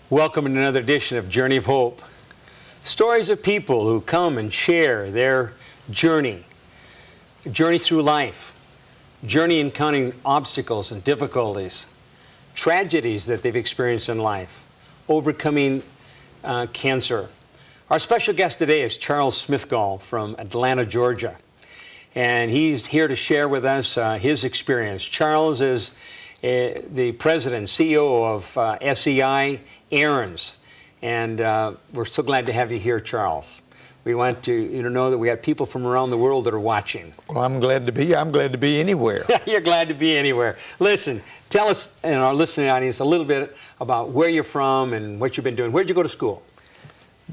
Welcome to another edition of Journey of Hope. Stories of people who come and share their journey through life, journey encountering obstacles and difficulties, tragedies that they've experienced in life, overcoming cancer. Our special guest today is Charles Smithgall from Atlanta, Georgia. And he's here to share with us his experience. Charles is the president, CEO of SEI Aaron's. And we're so glad to have you here, Charles. We want you to know that we have people from around the world that are watching. Well, I'm glad to be here. I'm glad to be anywhere. You're glad to be anywhere. Listen, tell us and our listening audience a little bit about where you're from and what you've been doing. Where'd you go to school?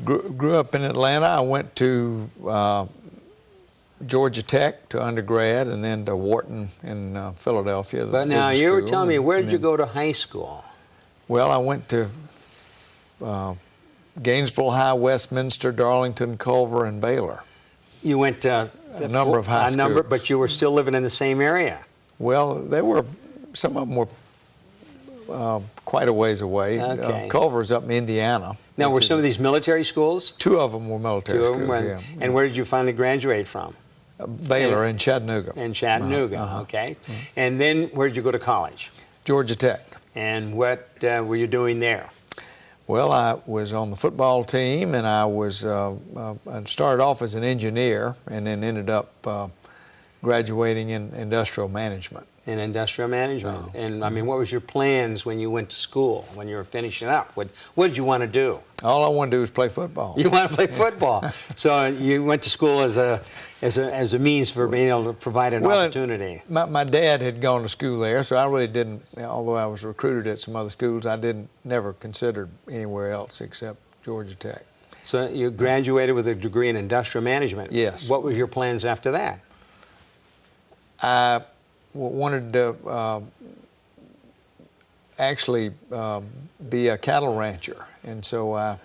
Grew up in Atlanta. I went to Georgia Tech to undergrad, and then to Wharton in Philadelphia. But now you were telling me, where did you go to high school? Well, I went to Gainesville High, Westminster, Darlington, Culver, and Baylor. You went to a number of high schools. But you were still living in the same area. Well, some of them were quite a ways away. Okay. Culver's up in Indiana. Now, were some of these military schools? Two of them were military schools, yeah. And where did you finally graduate from? Baylor in Chattanooga. In Chattanooga, okay. And then where did you go to college? Georgia Tech. And what were you doing there? Well, I was on the football team, and I started off as an engineer, and then ended up graduating in industrial management. In industrial management. And I mean, what was your plans when you went to school, when you were finishing up? What did you want to do? All I wanted to do was play football. You want to play football. So you went to school as a means for being able to provide an opportunity. My dad had gone to school there, so I really didn't, although I was recruited at some other schools, I never considered anywhere else except Georgia Tech. So you graduated with a degree in industrial management. Yes. What were your plans after that? I wanted to actually be a cattle rancher, and so I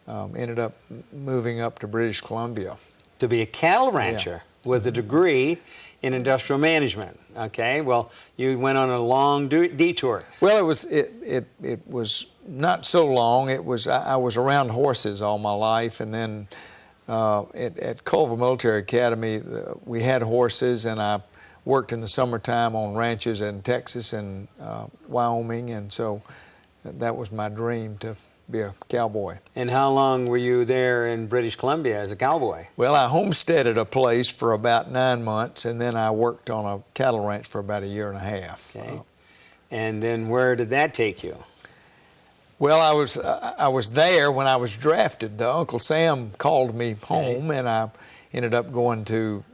ended up moving up to British Columbia. To be a cattle rancher with a degree in industrial management. Okay, well, you went on a long detour. Well, it was not so long. I was around horses all my life, and then at Culver Military Academy we had horses, and I worked in the summertime on ranches in Texas and Wyoming, and so that was my dream, to be a cowboy. And how long were you there in British Columbia as a cowboy? Well, I homesteaded a place for about 9 months, and then I worked on a cattle ranch for about a year and a half. Okay. And then where did that take you? Well, I was there when I was drafted. Uncle Sam called me home, and I ended up going to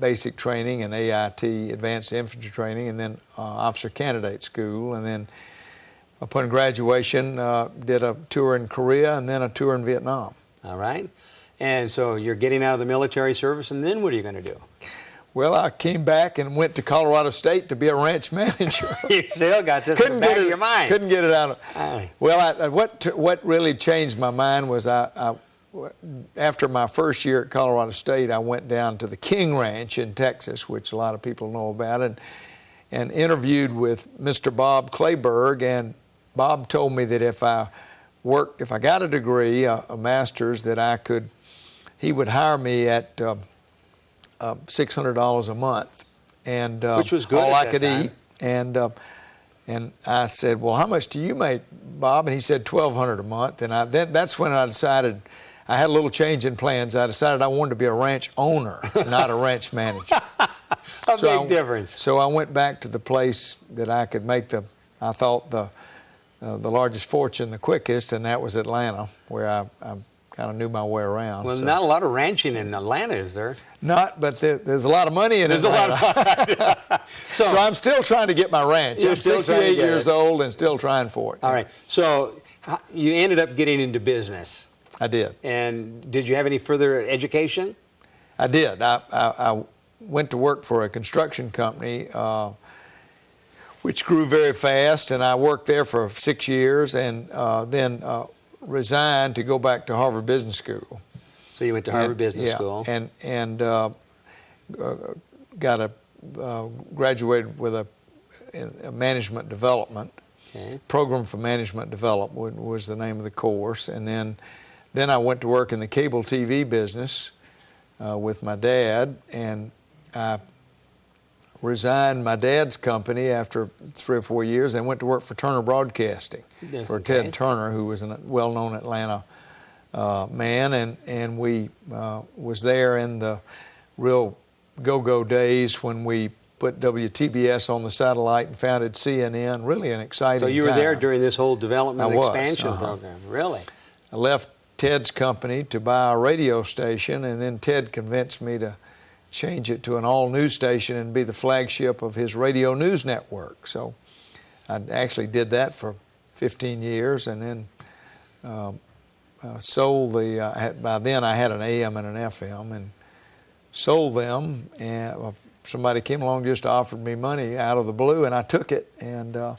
basic training and AIT, advanced infantry training, and then officer candidate school, and then upon graduation did a tour in Korea and then a tour in Vietnam. All right. And so you're getting out of the military service, and then what are you going to do? Well, I came back and went to Colorado State to be a ranch manager. You still got this in the back of your mind. Couldn't get it out of. Well, what really changed my mind was after my first year at Colorado State, I went down to the King Ranch in Texas, which a lot of people know about, and interviewed with Mr. Bob Clayburgh, and Bob told me that if I got a degree, a master's, that he would hire me at $600 a month, and which was good. All at I could time. Eat, and I said, "Well, how much do you make, Bob?" And he said, $1,200 a month, and that's when I decided. I had a little change in plans. I decided I wanted to be a ranch owner, not a ranch manager. Big difference. So I went back to the place that I could make the largest fortune the quickest, and that was Atlanta, where I kind of knew my way around. Well, not a lot of ranching in Atlanta, is there? Not, but there's a lot of money in Atlanta. So I'm still trying to get my ranch. I'm 68 years old and still trying for it. All right. So You ended up getting into business. I did. And did you have any further education? I did. I went to work for a construction company, which grew very fast, and I worked there for 6 years, and then resigned to go back to Harvard Business School. So you went to Harvard Business School. And graduated with a management development. Okay. Program for Management Development was the name of the course, and then I went to work in the cable TV business with my dad, and I resigned my dad's company after 3 or 4 years and went to work for Turner Broadcasting for Ted Turner, who was a well-known Atlanta man, and we was there in the real go-go days when we put WTBS on the satellite and founded CNN. Really an exciting time. So you were there during this whole development and expansion Uh-huh. program, really? I left Ted's company to buy a radio station, and then Ted convinced me to change it to an all-news station and be the flagship of his radio news network. So I actually did that for 15 years, and then sold the, by then I had an AM and an FM, and sold them, and somebody came along just offered me money out of the blue, and I took it, and I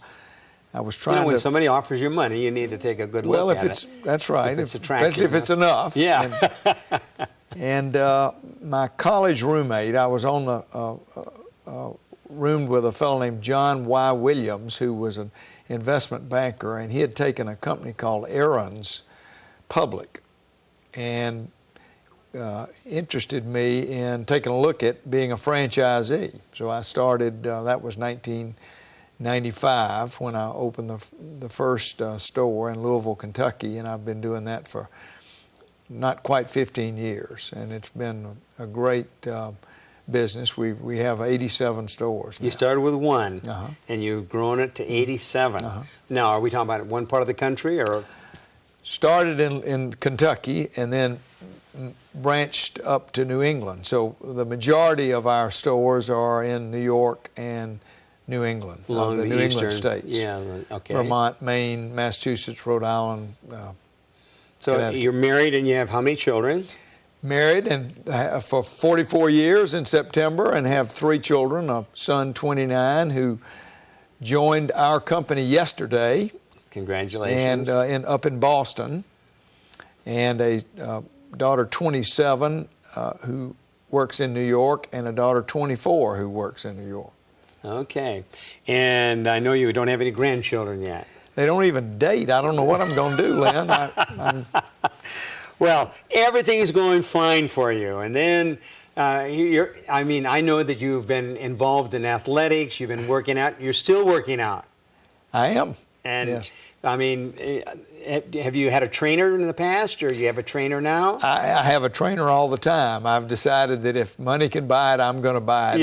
was trying when to... somebody offers you money, you need to take a good look at it. That's right. If it's attractive. Especially if it's enough. Yeah. And my college roommate, I was on roomed with a fellow named John Y. Williams, who was an investment banker, and he had taken a company called Aaron's public, and interested me in taking a look at being a franchisee. So I started, that was 1995 when I opened the first store in Louisville, Kentucky, and I've been doing that for not quite 15 years, and it's been a great business. We have 87 stores now. You started with one, Uh-huh. and you've grown it to 87. Uh-huh. Now, are we talking about one part of the country, or? Started in Kentucky and then branched up to New England. So the majority of our stores are in New York and New England, Along the New England eastern, states. Yeah, okay. Vermont, Maine, Massachusetts, Rhode Island. So you're married and you have how many children? Married and for 44 years in September, and have 3 children, a son 29 who joined our company yesterday. Congratulations. And up in Boston, and a daughter 27 who works in New York, and a daughter 24 who works in New York. Okay. And I know you don't have any grandchildren yet. They don't even date. I don't know what I'm going to do, Lynn. Well, everything's going fine for you. And then, I know that you've been involved in athletics, you've been working out, you're still working out. I am. And, yes. I mean, have you had a trainer in the past, or you have a trainer now? I have a trainer all the time. I've decided that if money can buy it, I'm going to buy it.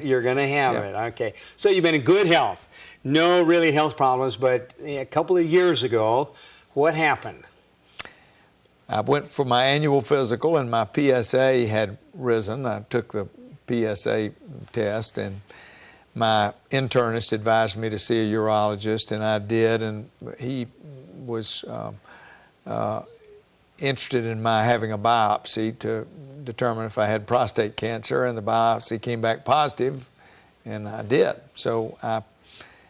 You're going to have it. Okay. So you've been in good health. No really health problems, but a couple of years ago, what happened? I went for my annual physical, and my PSA had risen. I took the PSA test, and my internist advised me to see a urologist, and I did, and he was interested in my having a biopsy to determine if I had prostate cancer, and the biopsy came back positive, and I did. So I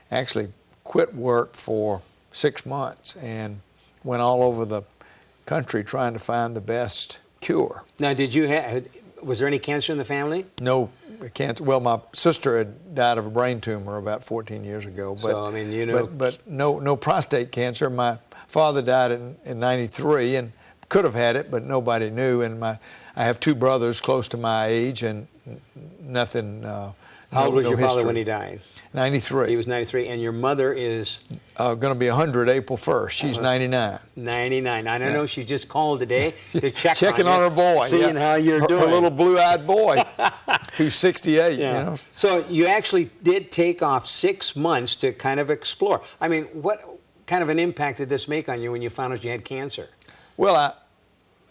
actually quit work for 6 months and went all over the country trying to find the best cure. Now, was there any cancer in the family? No cancer. Well, my sister had died of a brain tumor about 14 years ago, but so, I mean, you know, but no prostate cancer. My father died in '93 and could have had it, but nobody knew. And I have 2 brothers close to my age, and nothing. How old was your father when he died? 93. He was 93, and your mother is? Going to be 100 April 1st. She's 99. 99. I don't know. She just called today to checking on her boy, seeing how you're doing. Her little blue-eyed boy, who's 68. Yeah. You know? So you actually did take off 6 months to kind of explore. I mean, what kind of an impact did this make on you when you found out you had cancer? Well,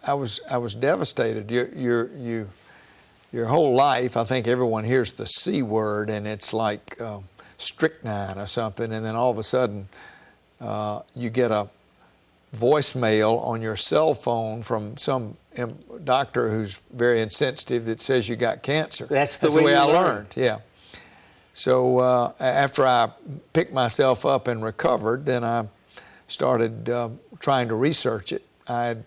I was devastated. Your whole life, I think everyone hears the C word, and it's like strychnine or something, and then all of a sudden you get a voicemail on your cell phone from some doctor who's very insensitive that says you got cancer. That's the way I you learned. Yeah. So after I picked myself up and recovered, then I started trying to research it. I had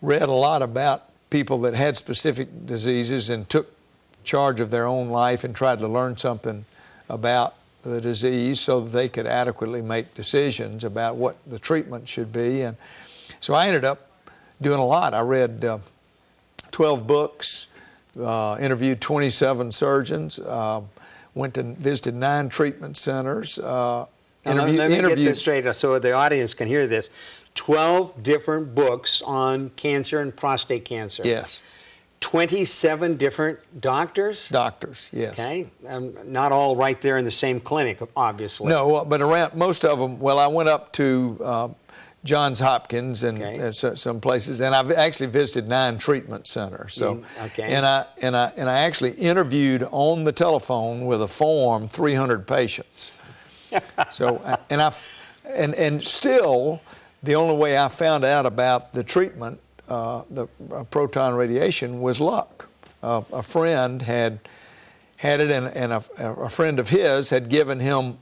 read a lot about people that had specific diseases and took charge of their own life and tried to learn something about the disease so that they could adequately make decisions about what the treatment should be. And so I ended up doing a lot. I read 12 books, interviewed 27 surgeons, went and visited 9 treatment centers. Let me get this straight so the audience can hear this. 12 different books on cancer and prostate cancer. Yes. 27 different doctors? Doctors, yes. Okay. Not all right there in the same clinic, obviously. No, but around most of them, well, I went up to Johns Hopkins and some places, and I've actually visited 9 treatment centers. So, and I actually interviewed on the telephone with a form 300 patients. So, and still, the only way I found out about the treatment, the proton radiation, was luck. A friend had it, and a friend of his had given him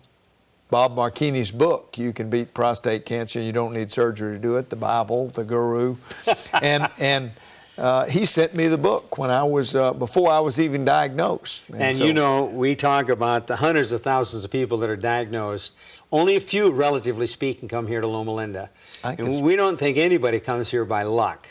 Bob Marchini's book, You Can Beat Prostate Cancer, You Don't Need Surgery to Do It, the Bible, the guru. And he sent me the book when I was, before I was even diagnosed. And so, you know, we talk about the hundreds of thousands of people that are diagnosed. Only a few, relatively speaking, come here to Loma Linda. And we don't think anybody comes here by luck.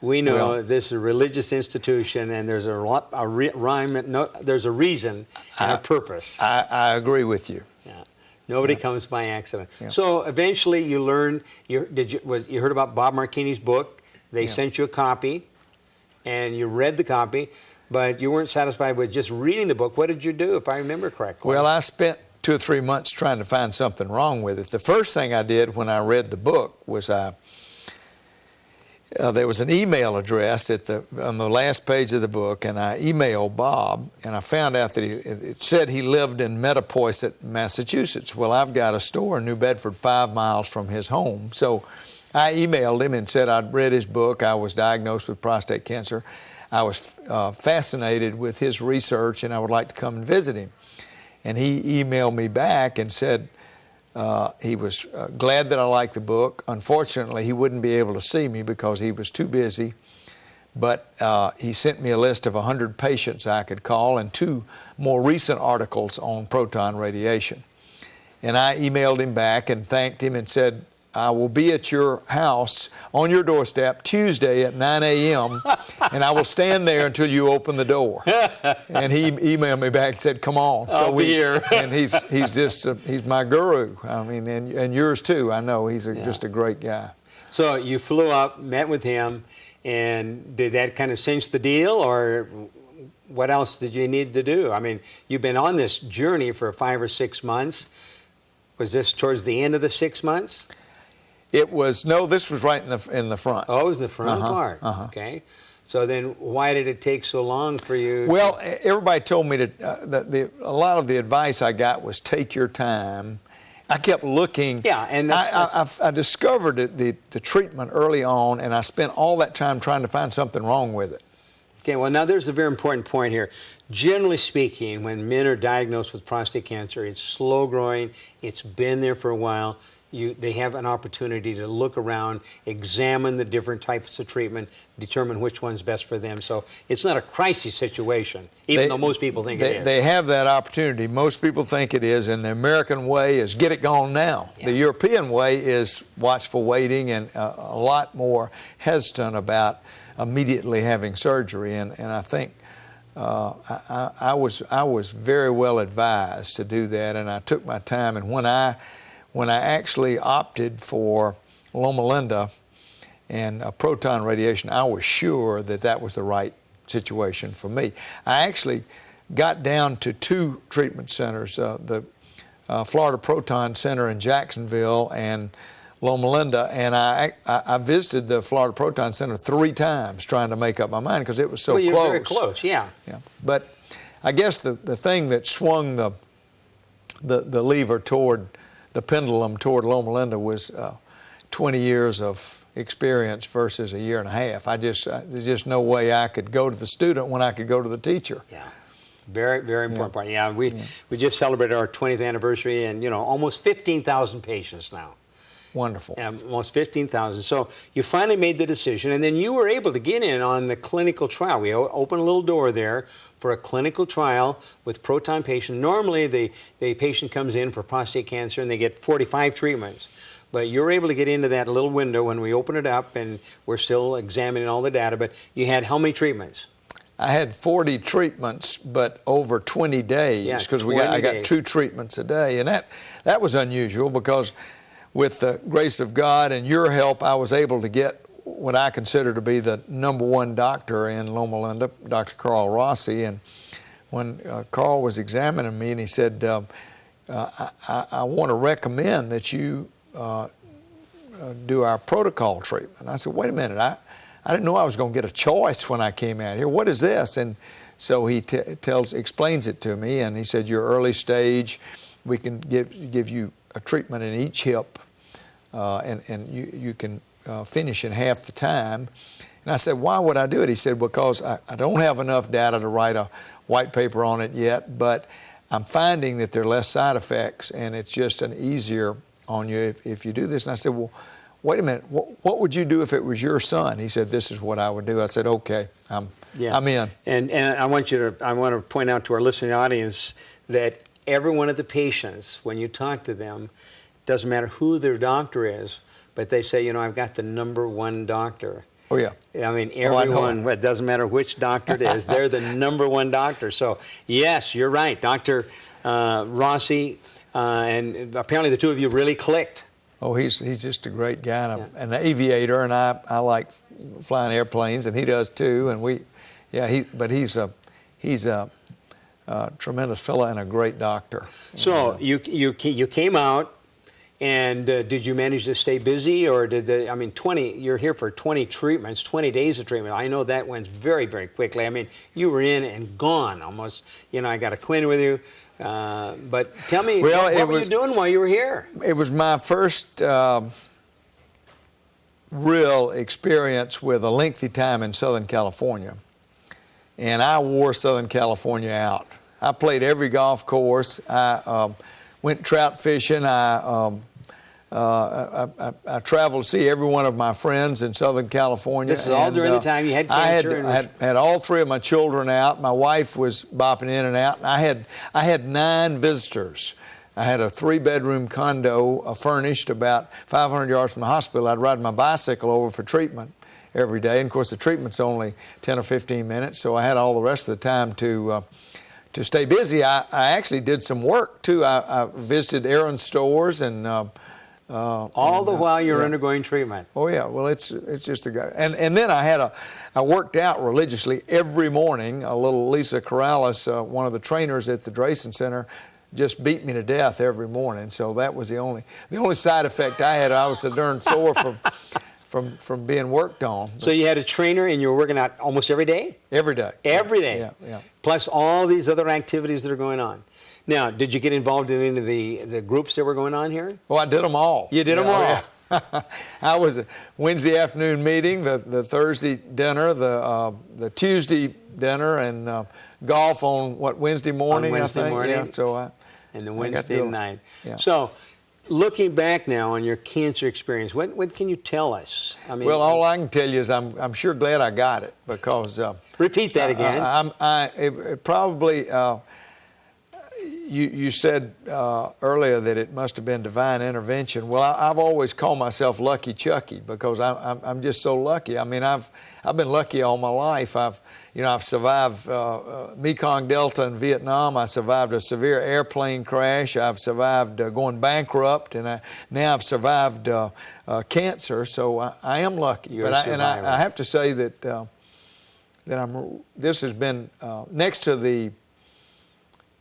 We know this is a religious institution, and there's there's a reason and a purpose. I agree with you. Yeah. Nobody comes by accident. Yeah. So eventually you learned, you heard about Bob Marchini's book. They sent you a copy, and you read the copy, but you weren't satisfied with just reading the book. What did you do, if I remember correctly? Well, I spent 2 or 3 months trying to find something wrong with it. The first thing I did when I read the book was there was an email address on the last page of the book, and I emailed Bob, and I found out that it said he lived in Metapoiset, Massachusetts. Well, I've got a store in New Bedford 5 miles from his home. So I emailed him and said I'd read his book. I was diagnosed with prostate cancer. I was fascinated with his research, and I would like to come and visit him. And he emailed me back and said he was glad that I liked the book. Unfortunately, he wouldn't be able to see me because he was too busy. But he sent me a list of 100 patients I could call and 2 more recent articles on proton radiation. And I emailed him back and thanked him and said, I will be at your house on your doorstep Tuesday at 9 a.m. and I will stand there until you open the door. And he emailed me back and said, "Come on." I'll be here. And he's my guru. I mean, and yours too. I know he's just a great guy. So you flew up, met with him, and did that kind of cinch the deal, or what else did you need to do? I mean, you've been on this journey for 5 or 6 months. Was this towards the end of the 6 months? It was, no, this was right in the front. Oh, it was the front part. Okay. So then why did it take so long for you? Well, everybody told me that a lot of the advice I got was take your time. I kept looking. Yeah, and I discovered the treatment early on, and I spent all that time trying to find something wrong with it. Okay, well, now there's a very important point here. Generally speaking, when men are diagnosed with prostate cancer, it's slow growing, it's been there for a while. They have an opportunity to look around, examine the different types of treatment, determine which one's best for them. So it's not a crisis situation, even though most people think it is. They have that opportunity. Most people think it is, and the American way is get it gone now. Yeah. The European way is watchful waiting and a lot more hesitant about immediately having surgery. And I think I was very well advised to do that, and I took my time. And when I actually opted for Loma Linda and proton radiation, I was sure that that was the right situation for me. I actually got down to 2 treatment centers, the Florida Proton Center in Jacksonville and Loma Linda, and I visited the Florida Proton Center 3 times trying to make up my mind because it was so close. Well, you're very close, yeah. But I guess the thing that swung the lever toward the pendulum toward Loma Linda was 20 years of experience versus a year and a half. There's just no way I could go to the student when I could go to the teacher. Yeah. Very, very important part. Yeah, we just celebrated our 20th anniversary, and almost 15,000 patients now. Wonderful. Yeah, almost 15,000. So you finally made the decision, and then you were able to get in on the clinical trial. We opened a little door there for a clinical trial with proton patient. Normally, the patient comes in for prostate cancer, and they get 45 treatments. But you're able to get into that little window when we open it up, and we're still examining all the data. But you had how many treatments? I had 40 treatments, but over 20 days, because I got 2 treatments a day, and that was unusual because with the grace of God and your help, I was able to get what I consider to be the #1 doctor in Loma, Linda, Dr. Carl Rossi. And when Carl was examining me, and he said, I want to recommend that you do our protocol treatment. I said, wait a minute, I didn't know I was going to get a choice when I came out here. What is this? And so he explains it to me, and he said, you're early stage. We can give you a treatment in each hip, and you can finish in half the time. And I said, why would I do it? He said, because I don't have enough data to write a white paper on it yet, but I'm finding that there are less side effects, and it's just an easier on you if you do this. And I said, well, wait a minute, what would you do if it was your son? He said, this is what I would do. I said, okay, I'm in. And I want to point out to our listening audience that every one of the patients, when you talk to them, doesn't matter who their doctor is, but they say, I've got the #1 doctor. Oh, yeah. I mean, everyone, it doesn't matter which doctor it is, they're the #1 doctor. So, yes, you're right. Dr. Rossi, and apparently the two of you really clicked. Oh, he's just a great guy, and an aviator, and I like flying airplanes, and he does too. And he's a tremendous fellow and a great doctor. So you came out, and did you manage to stay busy, or you're here for 20 treatments, 20 days of treatment. I know that went very, very quickly. I mean, you were in and gone almost. I got acquainted with you. But tell me, what were you doing while you were here? It was my first real experience with a lengthy time in Southern California. And I wore Southern California out. I played every golf course. I went trout fishing. I traveled to see every one of my friends in Southern California. This is all during the time you had cancer? I had all 3 of my children out. My wife was bopping in and out. I had 9 visitors. I had a 3-bedroom condo furnished about 500 yards from the hospital. I'd ride my bicycle over for treatment every day. And, of course, the treatment's only 10 or 15 minutes, so I had all the rest of the time to stay busy. I actually did some work, too. I visited Aaron's stores and all the while you're undergoing treatment. Oh yeah, well it's just a guy. And then I worked out religiously every morning. A little Lisa Corrales, one of the trainers at the Drayson Center, just beat me to death every morning. So that was the only side effect I had. I was so darn sore from being worked on. So you had a trainer and you were working out almost every day? Every day. Every day? Yeah. Plus all these other activities that are going on. Now, did you get involved in any of the groups that were going on here? Well, I did them all. You did them all? Yeah. I was a Wednesday afternoon meeting, the Thursday dinner, the Tuesday dinner, and golf on Wednesday morning. On Wednesday morning. Yeah, so and the Wednesday night. Yeah. So, looking back now on your cancer experience, what can you tell us? I mean, well, all I can tell you is I'm sure glad I got it, because repeat that again. It probably. You said earlier that it must have been divine intervention. Well, I've always called myself Lucky Chucky, because I'm just so lucky. I mean, I've been lucky all my life. I've survived Mekong Delta in Vietnam. I survived a severe airplane crash. I've survived going bankrupt, and now I've survived cancer. So I am lucky. You're a survivor. I have to say that this has been next to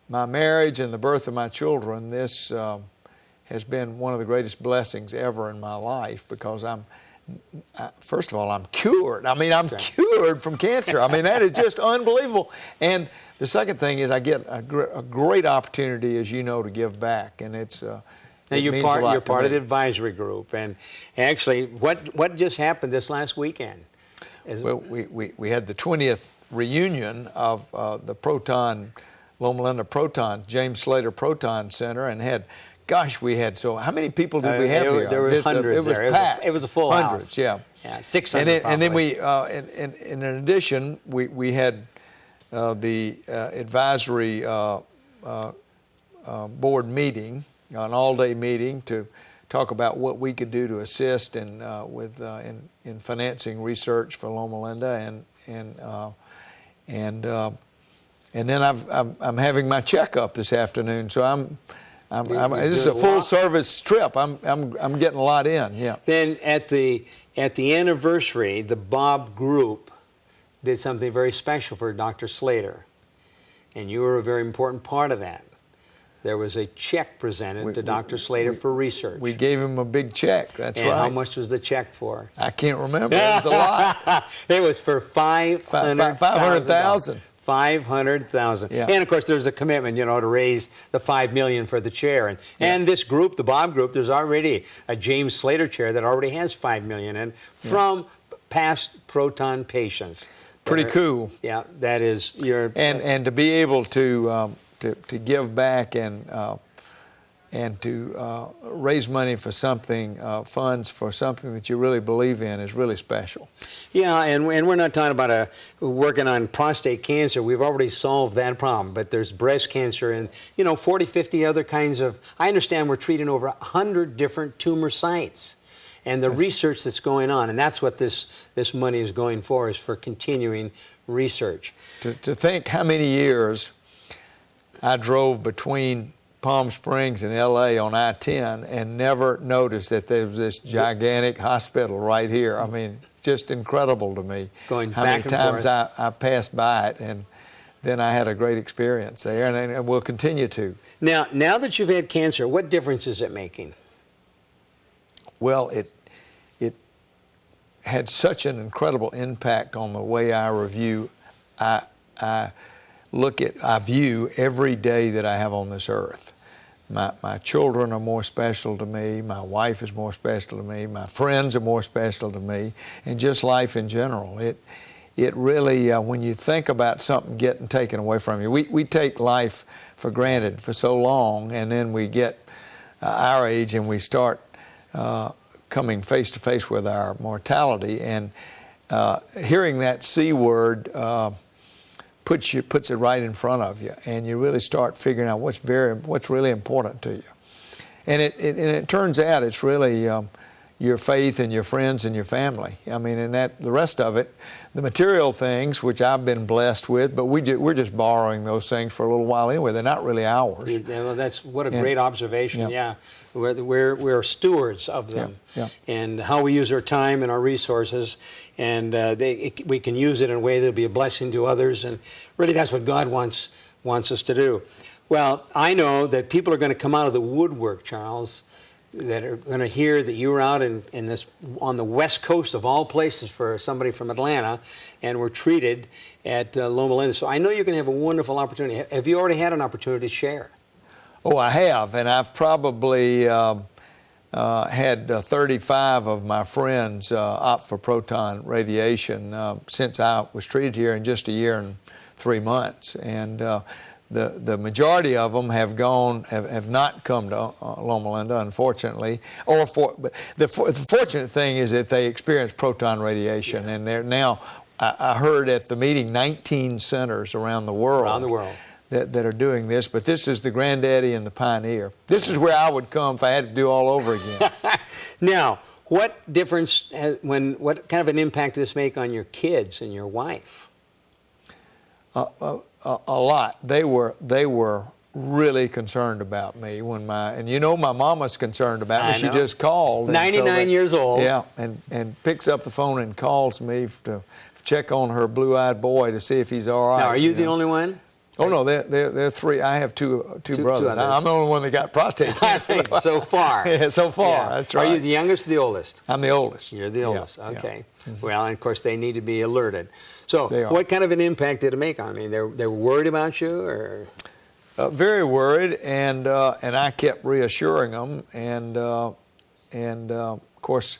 my marriage and the birth of my children, this has been one of the greatest blessings ever in my life, because first of all, I'm cured. I mean, I'm cured from cancer. I mean, that is just unbelievable. And the second thing is I get a great opportunity, as you know, to give back. And it's... Now you're part of the advisory group, and actually, what just happened this last weekend? Well, we had the 20th reunion of the Loma Linda Proton, James Slater Proton Center, and we had how many people did we have here? There were hundreds. It was packed. It was a full hundreds, house. Yeah, 600. And then we, in addition, we had the advisory board meeting, an all-day meeting to talk about what we could do to assist in financing research for Loma Linda, and then I'm having my checkup this afternoon, so this is a full service trip. I'm getting a lot in. Yeah. Then at the anniversary, the Bob group did something very special for Dr. Slater, and you were a very important part of that. There was a check presented to Dr. Slater for research. We gave him a big check. That's right. And how much was the check for? I can't remember. It was a lot. It was for $500,000. $500,000. Yeah. And of course, there's a commitment, to raise the $5 million for the chair. And this group, the Bob group, there's already a James Slater chair that already has $5 million in from past proton patients. Pretty cool. Yeah, that is your. And to be able to give back and to raise money for something, funds for something that you really believe in is really special. Yeah, and we're not talking about working on prostate cancer. We've already solved that problem, but there's breast cancer and, 40, 50 other kinds of, I understand we're treating over 100 different tumor sites. And the research that's going on, and that's what this money is going for, is for continuing research. To think how many years I drove between Palm Springs and L.A. on I-10 and never noticed that there was this gigantic hospital right here. I mean, just incredible to me. Going how back many times I passed by it, and then I had a great experience there, and we'll continue to. Now that you've had cancer, what difference is it making? Well, it had such an incredible impact on the way I review. I view every day that I have on this earth. My children are more special to me. My wife is more special to me. My friends are more special to me, and just life in general. It really, when you think about something getting taken away from you, we take life for granted for so long, and then we get our age and we start coming face to face with our mortality, and hearing that C word puts it right in front of you, and you really start figuring out what's really important to you. And it turns out it's really your faith and your friends and your family. I mean, and the rest of it, the material things, which I've been blessed with, but we're just borrowing those things for a little while anyway. They're not really ours. Well, that's what a great observation. Yeah, we're stewards of them, and how we use our time and our resources, and we can use it in a way that'll be a blessing to others. And really, that's what God wants us to do. Well, I know that people are going to come out of the woodwork, Charles, that are going to hear that you were out on the West Coast of all places for somebody from Atlanta, and were treated at Loma Linda. So I know you're going to have a wonderful opportunity. Have you already had an opportunity to share? Oh, I have, and I've probably had 35 of my friends opt for proton radiation since I was treated here in just a year and 3 months, and the majority of them have not come to Loma Linda, unfortunately. But the fortunate thing is that they experience proton radiation, and they're now, I heard at the meeting, 19 centers around the world. That are doing this, but this is the granddaddy and the pioneer. This is where I would come if I had to do all over again. Now, what kind of an impact did this make on your kids and your wife? A lot. They were really concerned about me my mama's concerned about me. She just called. 99 years old. Yeah, and picks up the phone and calls me to check on her blue-eyed boy to see if he's all right. Now, are you the only one? Oh no, they're three. I have two brothers. I'm the only one that got prostate cancer. So far. Yeah, so far. Yeah. That's right. Are you the youngest or the oldest? I'm the oldest. You're the oldest. Yeah. Okay. Yeah. Mm-hmm. Well, and of course they need to be alerted. So, what kind of an impact did it make on me? They were worried about you, or? Very worried, and I kept reassuring them, and of course,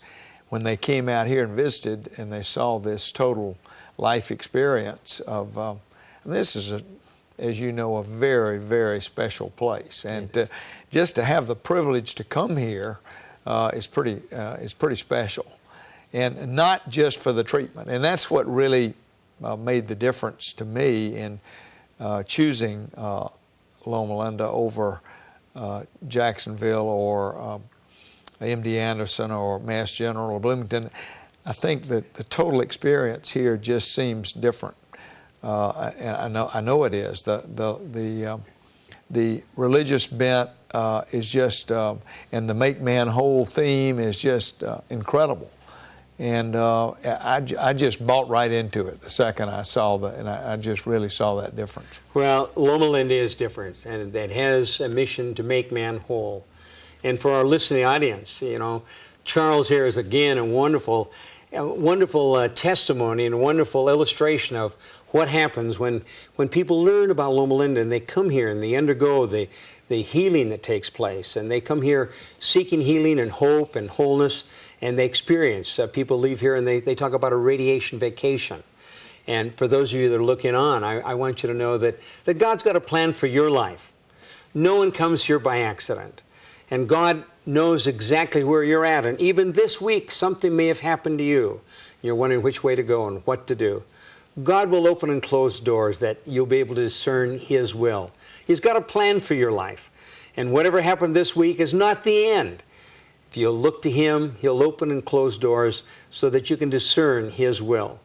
when they came out here and visited, and they saw this total life experience of, and this is as you know, a very, very special place, and just to have the privilege to come here is pretty special, and not just for the treatment, and that's what really made the difference to me in choosing Loma Linda over Jacksonville or MD Anderson or Mass General or Bloomington. I think that the total experience here just seems different, and I know it is. The religious bent is just, and the Make Man Whole theme is just incredible. And I just bought right into it the second I saw that, and I just really saw that difference. Well, Loma Linda is different, and that has a mission to make man whole. And for our listening audience, you know, Charles here is again a wonderful testimony and a wonderful illustration of what happens when people learn about Loma Linda and they come here and they undergo the healing that takes place, and they come here seeking healing and hope and wholeness, and they experience. People leave here and they talk about a radiation vacation. And for those of you that are looking on, I want you to know that God's got a plan for your life. No one comes here by accident. And God knows exactly where you're at. And even this week, something may have happened to you. You're wondering which way to go and what to do. God will open and close doors that you'll be able to discern His will. He's got a plan for your life. And whatever happened this week is not the end. If you'll look to Him, He'll open and close doors so that you can discern His will.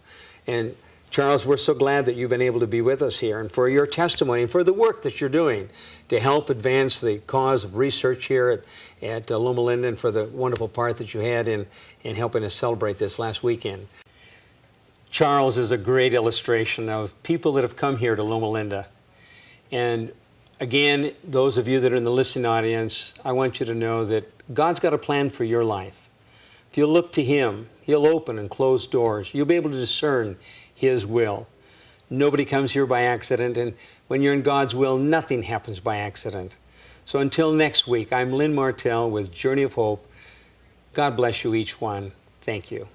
And Charles, we're so glad that you've been able to be with us here, and for your testimony and for the work that you're doing to help advance the cause of research here at Loma Linda, and for the wonderful part that you had in helping us celebrate this last weekend. Charles is a great illustration of people that have come here to Loma Linda. And again, those of you that are in the listening audience, I want you to know that God's got a plan for your life. If you look to Him, He'll open and close doors. You'll be able to discern His will. Nobody comes here by accident, and when you're in God's will, nothing happens by accident. So until next week, I'm Lynn Martell with Journey of Hope. God bless you each one. Thank you.